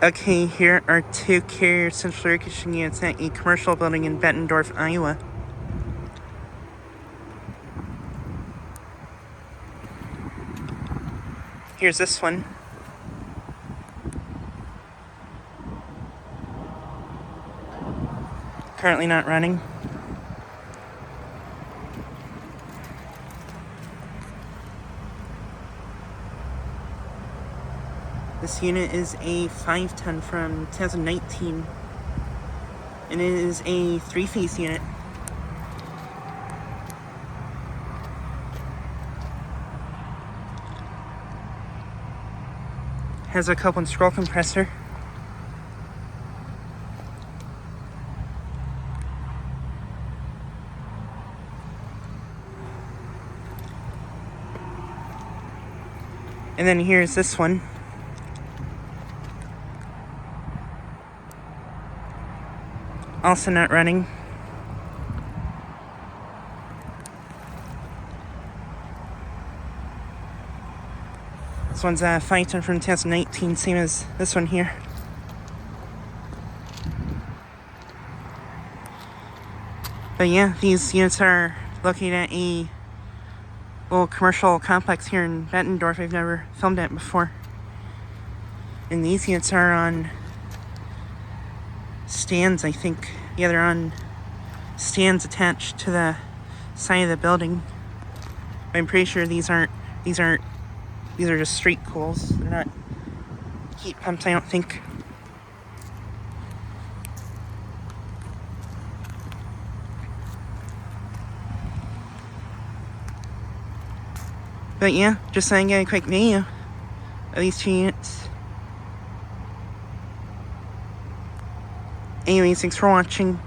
Okay, here are two carrier central air conditioning units at a commercial building in Bettendorf, Iowa. Here's this one. Currently not running. This unit is a 5-ton from 2019, and it is a 3-phase unit. Has a Copeland scroll compressor. And then here's this one. Also not running. This one's a 5-ton from 2019, same as this one here. But yeah, these units are located at a little commercial complex here in Bettendorf. I've never filmed it before. And these units are on stands, I think. Yeah, they're on stands attached to the side of the building. I'm pretty sure these are just street cools. They're not heat pumps, I don't think. But yeah, just saying a quick video of these two units. Anyways, thanks for watching.